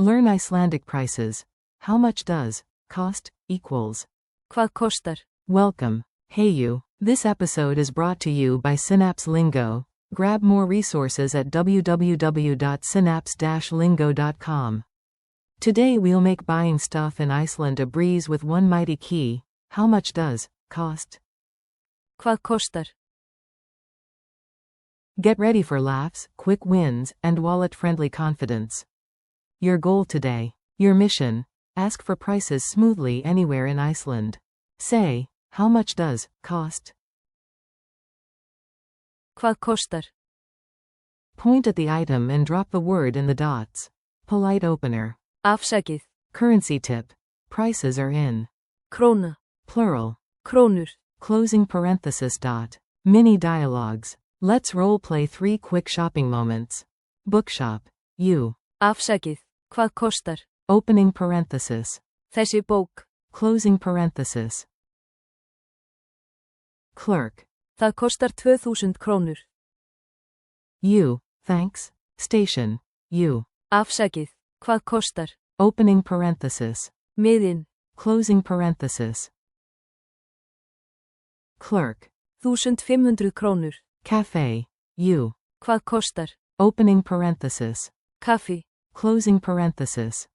Learn Icelandic prices. How much does cost equals? Hvað kostar? Welcome. Hey you. This episode is brought to you by Synapse Lingo. Grab more resources at www.synapse-lingo.com. Today we'll make buying stuff in Iceland a breeze with one mighty key. How much does cost? Hvað kostar? Get ready for laughs, quick wins, and wallet-friendly confidence. Your goal today. Your mission. Ask for prices smoothly anywhere in Iceland. Say, how much does cost? Hvað kostar? Point at the item and drop the word in the dots. Polite opener. Afsakið. Currency tip. Prices are in Króna. plural. Krónur. Closing parenthesis dot. Mini dialogues. Let's role-play 3 quick shopping moments. Bookshop. You. Afsakið. Hvað kostar? Opening parenthesis. Þessi bók. Closing parenthesis. Clerk. Það kostar 2000 krónur. You. Thanks. Station. You. Afsakið. Hvað kostar? Opening parenthesis. Miðinn. Closing parenthesis. Clerk. 1500 krónur. Cafe. You. Hvað kostar? Opening parenthesis. Kaffi. Closing parenthesis.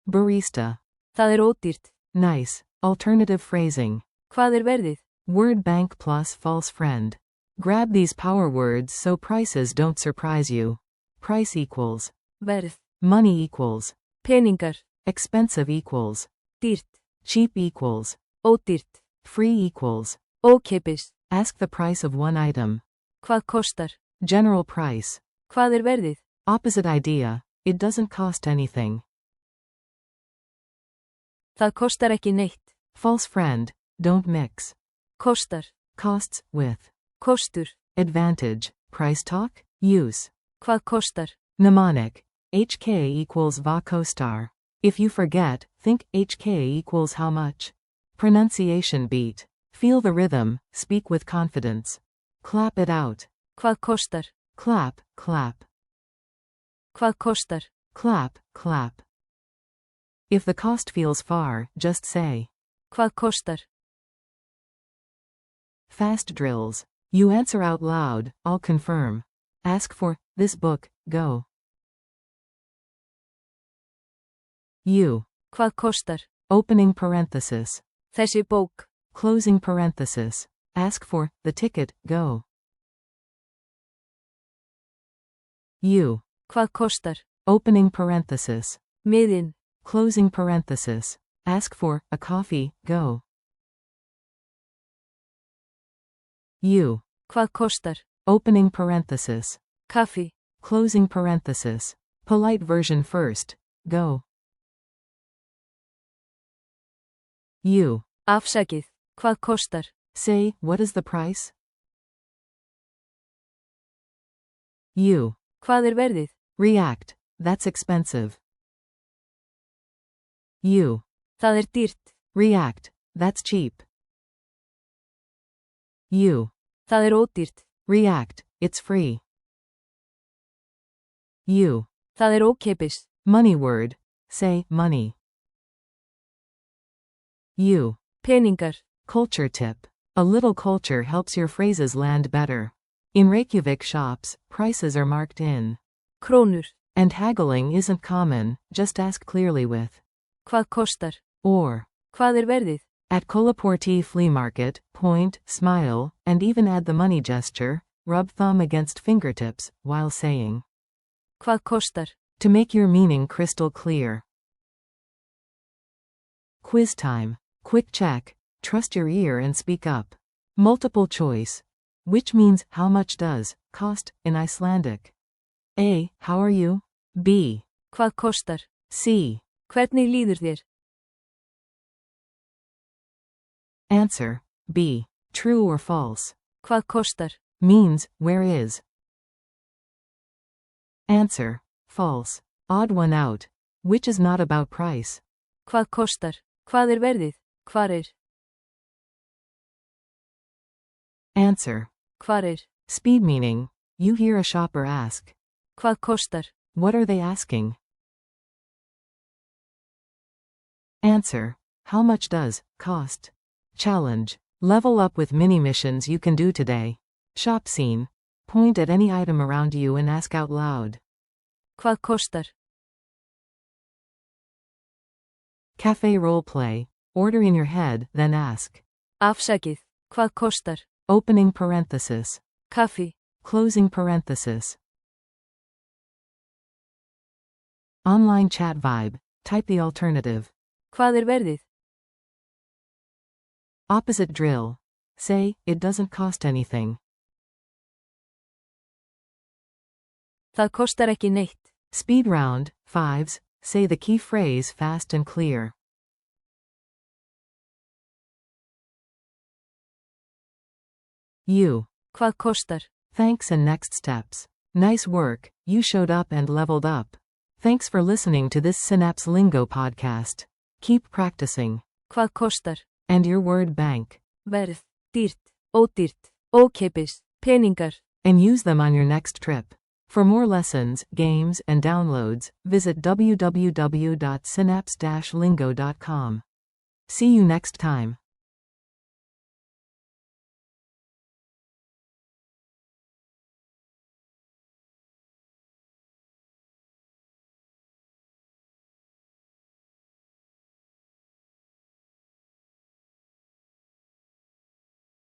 Barista. Það ódýrt. Nice. Alternative phrasing. Hvað verðið? Word bank plus false friend. Grab these power words so prices don't surprise you. Price equals. Verð. Money equals. Peningar. Expensive equals. Dýrt. Cheap equals. Ódýrt. Free equals. Ókeypis. Ask the price of one item. Hvað kostar? General price. Hvað verðið? Opposite idea. It doesn't cost anything. Það kostar ekki neitt. False friend. Don't mix. Kostar. Costs with. Kostur. Advantage. Price talk. Use. Hvað kostar? Mnemonic. HK equals va costar. If you forget, think HK equals how much. Pronunciation beat. Feel the rhythm, speak with confidence. Clap it out. Hvað kostar? Clap, clap. Hvað kostar? Clap, clap. If the cost feels far, just say. Hvað kostar? Fast drills. You answer out loud, I'll confirm. Ask for, this book, go. You. Hvað kostar? Opening parenthesis. Þessi bók. Closing parenthesis. Ask for, the ticket, go. You. Hvað kostar? Opening parenthesis. Miðinn. Closing parenthesis. Ask for, a coffee, go. You. Hvað kostar? Opening parenthesis. Kaffi. Closing parenthesis. Polite version first, go. You. Afsakið. Hvað kostar? Say, what is the price? You. Hvað verðið? React, that's expensive. You. Það dýrt. React, that's cheap. You. Það ódýrt. React, it's free. You. Það ókeypis. Money word. Say, money. You. Peningar. Culture tip. A little culture helps your phrases land better. In Reykjavik shops, prices are marked in Krónur. and haggling isn't common, just ask clearly with Hvað kostar? or. Hvað verðið? At Kolaporti flea market, point, smile, and even add the money gesture, rub thumb against fingertips, while saying Hvað kostar? to make your meaning crystal clear. Quiz time. Quick check. Trust your ear and speak up. Multiple choice. Which means, how much does cost in Icelandic? A. How are you? B. Hvað kostar? C. Hvernig líður þér? Answer. B. True or false. Hvað kostar? Means, where is. Answer. False. Odd one out. Which is not about price. Hvað kostar? Hvað verðið? Hvar Answer. Hvar Speed meaning. You hear a shopper ask. Hvað kostar? What are they asking? Answer. How much does cost? Challenge. Level up with mini missions you can do today. Shop scene. Point at any item around you and ask out loud. Hvað kostar? Cafe roleplay. Order in your head, then ask. Afsakið. Hvað kostar? Opening parenthesis. Kaffi. Closing parenthesis. Online chat vibe. Type the alternative. Hvað verðið? Opposite drill. Say, it doesn't cost anything. Það kostar ekki neitt. Speed round, 5s. Say the key phrase fast and clear. You. Hvað kostar? Thanks and next steps. Nice work, you showed up and leveled up. Thanks for listening to this Synapse Lingo podcast. Keep practicing. Hvað kostar? And your word bank. Verð. Dýrt. Ódýrt. Ókeypis. Peningar. And use them on your next trip. For more lessons, games, and downloads, visit www.synapse-lingo.com. See you next time.